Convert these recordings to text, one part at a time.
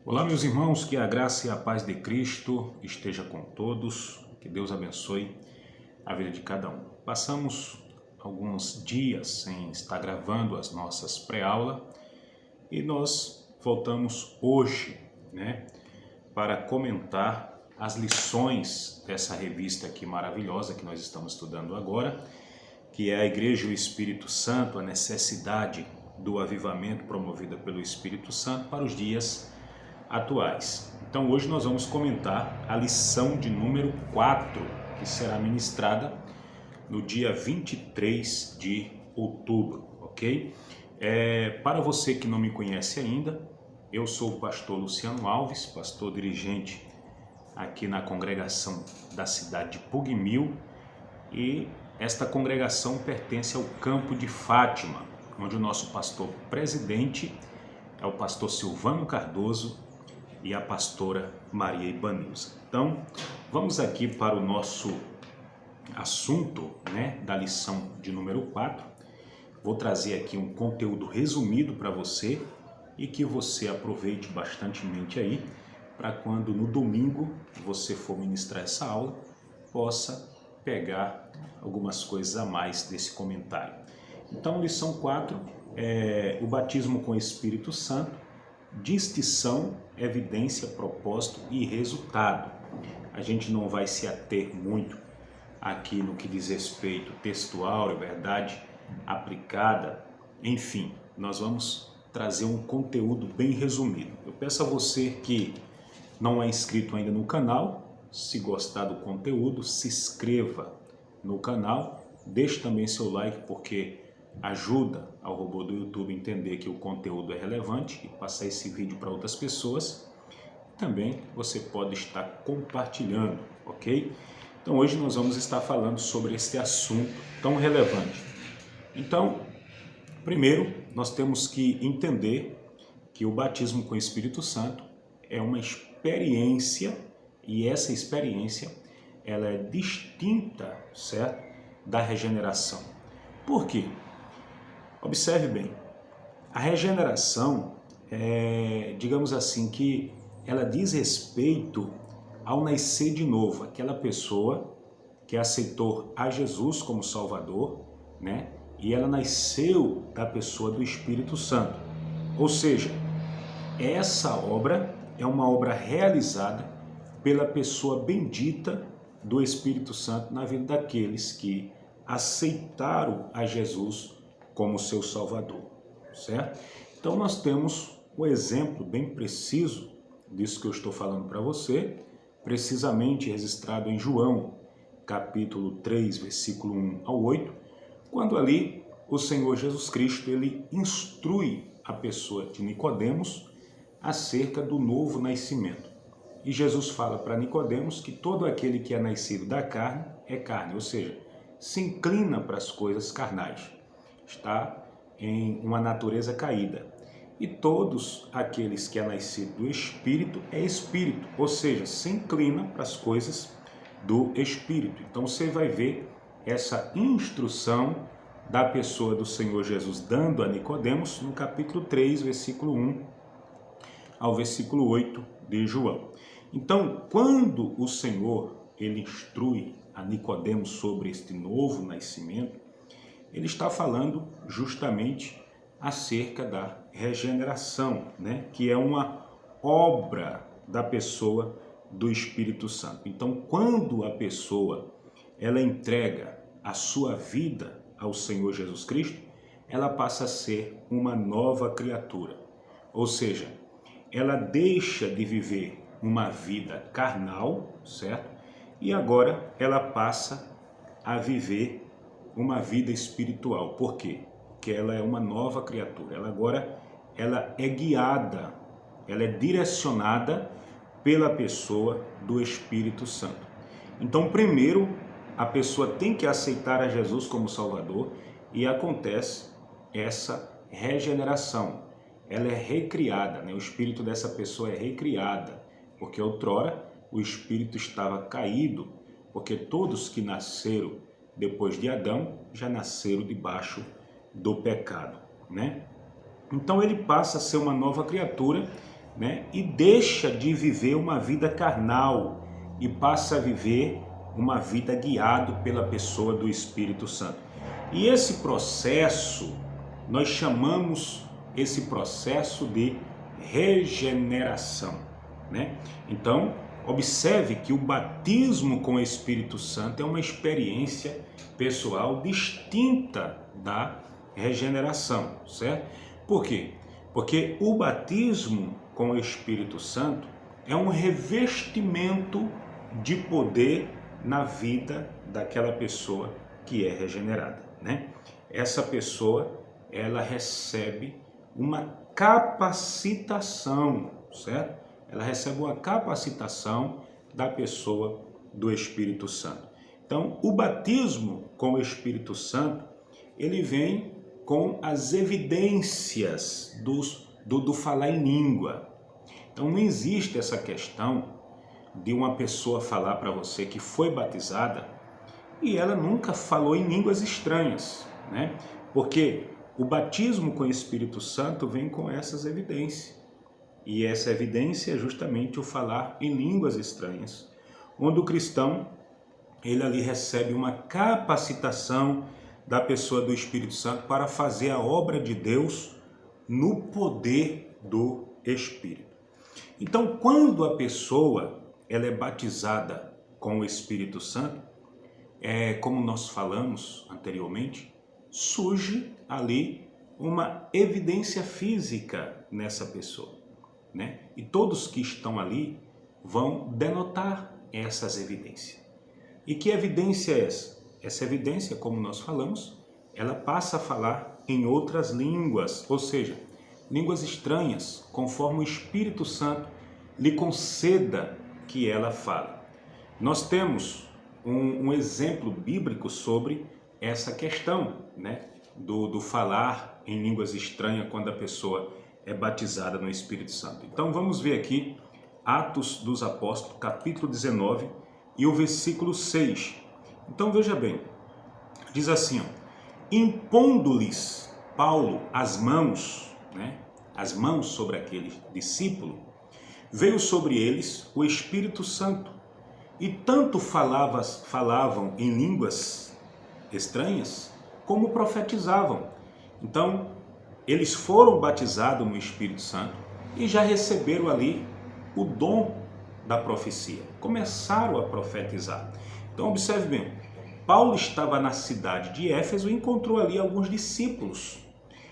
Olá, meus irmãos, que a graça e a paz de Cristo esteja com todos, que Deus abençoe a vida de cada um. Passamos alguns dias sem estar gravando as nossas pré-aulas e nós voltamos hoje, para comentar as lições dessa revista aqui maravilhosa que nós estamos estudando agora, que é a Igreja e o Espírito Santo, a necessidade do avivamento promovida pelo Espírito Santo para os dias atuais. Então hoje nós vamos comentar a lição de número 4, que será ministrada no dia 23 de outubro, ok? Para você que não me conhece ainda, eu sou o pastor Luciano Alves, pastor dirigente aqui na congregação da cidade de Pugmil, e esta congregação pertence ao Campo de Fátima, onde o nosso pastor presidente é o pastor Silvano Cardoso e a pastora Maria Ibanilza. Então, vamos aqui para o nosso assunto, da lição de número 4. Vou trazer aqui um conteúdo resumido para você e que você aproveite bastantemente aí, para quando no domingo você for ministrar essa aula, possa pegar algumas coisas a mais desse comentário. Então, lição 4 é o batismo com o Espírito Santo, distinção, evidência, propósito e resultado. A gente não vai se ater muito aqui no que diz respeito textual, verdade aplicada, enfim, nós vamos trazer um conteúdo bem resumido. Eu peço a você que não é inscrito ainda no canal, se gostar do conteúdo, se inscreva no canal, deixe também seu like, porque ajuda ao robô do YouTube a entender que o conteúdo é relevante e passar esse vídeo para outras pessoas. Também você pode estar compartilhando, ok? Então hoje nós vamos estar falando sobre esse assunto tão relevante. Então, primeiro nós temos que entender que o batismo com o Espírito Santo é uma experiência, e essa experiência ela é distinta, certo, da regeneração. Por quê? Observe bem, a regeneração digamos assim, que ela diz respeito ao nascer de novo, aquela pessoa que aceitou a Jesus como Salvador, e ela nasceu da pessoa do Espírito Santo. Ou seja, essa obra é uma obra realizada pela pessoa bendita do Espírito Santo na vida daqueles que aceitaram a Jesus como seu Salvador, certo? Então nós temos um exemplo bem preciso disso que eu estou falando para você, precisamente registrado em João, capítulo 3, versículo 1 ao 8, quando ali o Senhor Jesus Cristo ele instrui a pessoa de Nicodemos acerca do novo nascimento. E Jesus fala para Nicodemos que todo aquele que é nascido da carne é carne, ou seja, se inclina para as coisas carnais, está em uma natureza caída. E todos aqueles que é nascido do Espírito é Espírito, ou seja, se inclina para as coisas do Espírito. Então você vai ver essa instrução da pessoa do Senhor Jesus dando a Nicodemos no capítulo 3, versículo 1 ao versículo 8 de João. Então, quando o Senhor ele instrui a Nicodemos sobre este novo nascimento, ele está falando justamente acerca da regeneração, que é uma obra da pessoa do Espírito Santo. Então, quando a pessoa ela entrega a sua vida ao Senhor Jesus Cristo, ela passa a ser uma nova criatura. Ou seja, ela deixa de viver uma vida carnal, certo? E agora ela passa a viver uma vida espiritual. Por quê? Porque ela é uma nova criatura. Ela é guiada, ela é direcionada pela pessoa do Espírito Santo. Então, primeiro, a pessoa tem que aceitar a Jesus como Salvador e acontece essa regeneração. Ela é recriada, o espírito dessa pessoa é recriada, porque outrora o espírito estava caído, porque todos que nasceram depois de Adão já nasceram debaixo do pecado, Então ele passa a ser uma nova criatura né, e deixa de viver uma vida carnal e passa a viver uma vida guiado pela pessoa do Espírito Santo. E esse processo, nós chamamos esse processo de regeneração, né? Então, observe que o batismo com o Espírito Santo é uma experiência pessoal distinta da regeneração, certo? Por quê? Porque o batismo com o Espírito Santo é um revestimento de poder na vida daquela pessoa que é regenerada, né? Essa pessoa, ela recebe uma capacitação, certo? Ela recebe uma capacitação da pessoa do Espírito Santo. Então, o batismo com o Espírito Santo, ele vem com as evidências do falar em língua. Então, não existe essa questão de uma pessoa falar para você que foi batizada e ela nunca falou em línguas estranhas, né? Porque o batismo com o Espírito Santo vem com essas evidências. E essa evidência é justamente o falar em línguas estranhas, onde o cristão, ele ali recebe uma capacitação da pessoa do Espírito Santo para fazer a obra de Deus no poder do Espírito. Então, quando a pessoa ela é batizada com o Espírito Santo, como nós falamos anteriormente, surge ali uma evidência física nessa pessoa, né? E todos que estão ali vão denotar essas evidências. E que evidência é essa? Essa evidência, como nós falamos, ela passa a falar em outras línguas, ou seja, línguas estranhas, conforme o Espírito Santo lhe conceda que ela fale. Nós temos um exemplo bíblico sobre essa questão, né, do falar em línguas estranhas quando a pessoa é batizada no Espírito Santo. Então vamos ver aqui Atos dos Apóstolos, capítulo 19 e o versículo 6. Então veja bem, diz assim, ó, impondo-lhes Paulo as mãos, né, as mãos sobre aquele discípulo, veio sobre eles o Espírito Santo, e tanto falavam em línguas estranhas, como profetizavam. Então, eles foram batizados no Espírito Santo e já receberam ali o dom da profecia. Começaram a profetizar. Então, observe bem, Paulo estava na cidade de Éfeso e encontrou ali alguns discípulos.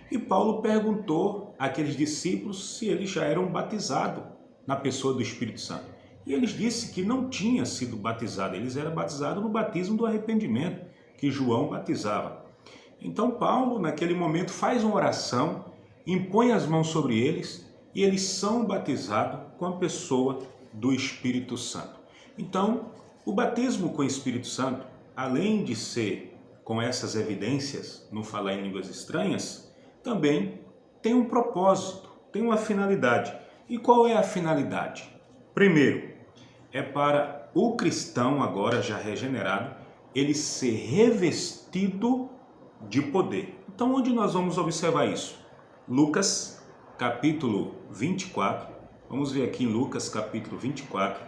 E Paulo perguntou àqueles discípulos se eles já eram batizados na pessoa do Espírito Santo. E eles disseram que não tinha sido batizado, eles eram batizados no batismo do arrependimento, que João batizava. Então Paulo, naquele momento, faz uma oração, impõe as mãos sobre eles e eles são batizados com a pessoa do Espírito Santo. Então, o batismo com o Espírito Santo, além de ser com essas evidências no falar em línguas estranhas, também tem um propósito, tem uma finalidade. E qual é a finalidade? Primeiro, é para o cristão agora já regenerado, ele ser revestido de poder. Então, onde nós vamos observar isso? Lucas, capítulo 24. Vamos ver aqui em Lucas, capítulo 24.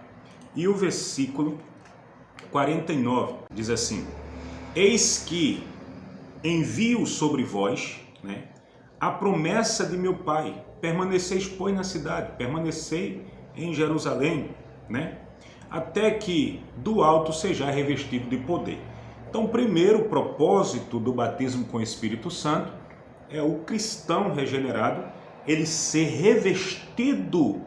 E o versículo 49 diz assim: eis que envio sobre vós, né, a promessa de meu Pai. Permaneceis, pois, na cidade, permanecei em Jerusalém, né, até que do alto sejais revestido de poder. Então, o primeiro propósito do batismo com o Espírito Santo é o cristão regenerado, ele ser revestido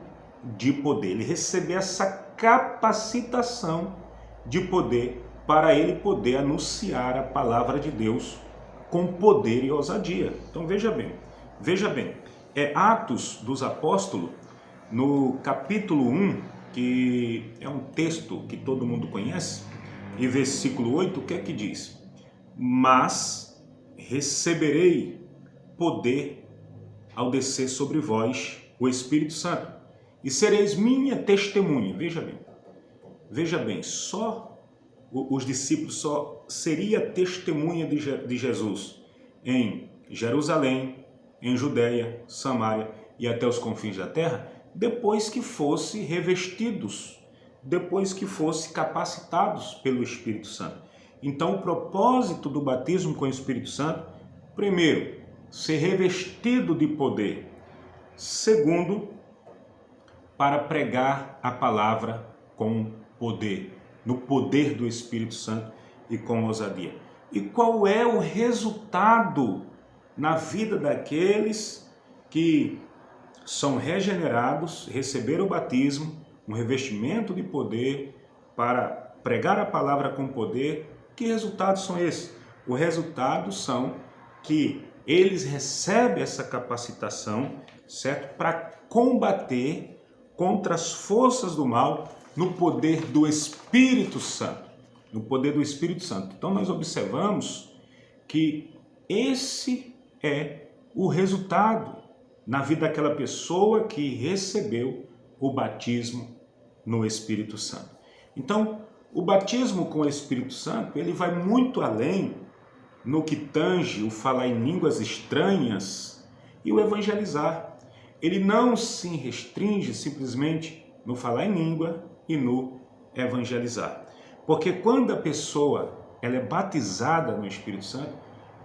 de poder, ele receber essa capacitação de poder para ele poder anunciar a palavra de Deus com poder e ousadia. Então veja bem, é Atos dos Apóstolos, no capítulo 1, que é um texto que todo mundo conhece, e versículo 8, o que é que diz? Mas receberei poder ao descer sobre vós o Espírito Santo, e sereis minha testemunha. Veja bem, só os discípulos só seria testemunha de Jesus em Jerusalém, em Judeia, Samaria e até os confins da terra, depois que fosse revestidos, depois que fosse capacitados pelo Espírito Santo. Então, o propósito do batismo com o Espírito Santo, primeiro, ser revestido de poder. Segundo, para pregar a palavra com poder, no poder do Espírito Santo e com ousadia. E qual é o resultado na vida daqueles que são regenerados, receberam o batismo, um revestimento de poder para pregar a palavra com poder? Que resultados são esses? O resultado são que eles recebem essa capacitação, certo? Para combater contra as forças do mal no poder do Espírito Santo. No poder do Espírito Santo. Então nós observamos que esse é o resultado na vida daquela pessoa que recebeu o batismo no Espírito Santo. Então, o batismo com o Espírito Santo, ele vai muito além no que tange o falar em línguas estranhas e o evangelizar. Ele não se restringe simplesmente no falar em língua e no evangelizar. Porque quando a pessoa ela é batizada no Espírito Santo,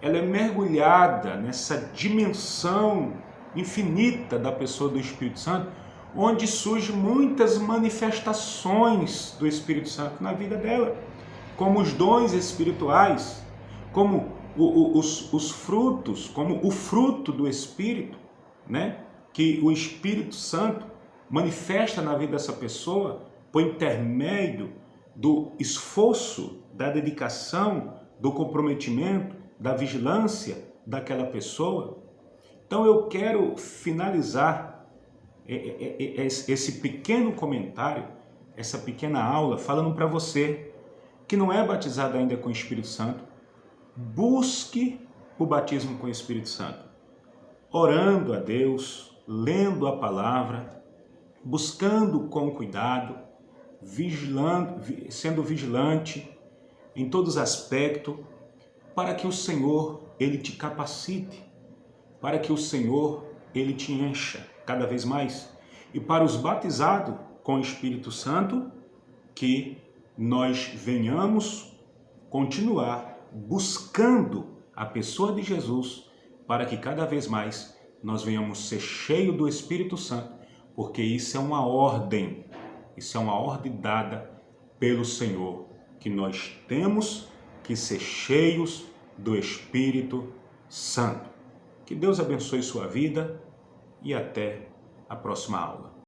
ela é mergulhada nessa dimensão infinita da pessoa do Espírito Santo, onde surgem muitas manifestações do Espírito Santo na vida dela, como os dons espirituais, como os frutos, como o fruto do Espírito, né? Que o Espírito Santo manifesta na vida dessa pessoa por intermédio do esforço, da dedicação, do comprometimento, da vigilância daquela pessoa. Então eu quero finalizar esse pequeno comentário, essa pequena aula, falando para você que não é batizado ainda com o Espírito Santo, busque o batismo com o Espírito Santo, orando a Deus, lendo a palavra, buscando com cuidado, sendo vigilante em todos os aspectos, para que o Senhor ele te capacite, para que o Senhor ele te encha cada vez mais. E para os batizados com o Espírito Santo, que nós venhamos continuar buscando a pessoa de Jesus, para que cada vez mais nós venhamos ser cheios do Espírito Santo, porque isso é uma ordem dada pelo Senhor, que nós temos que ser cheios do Espírito Santo. Que Deus abençoe sua vida e até a próxima aula.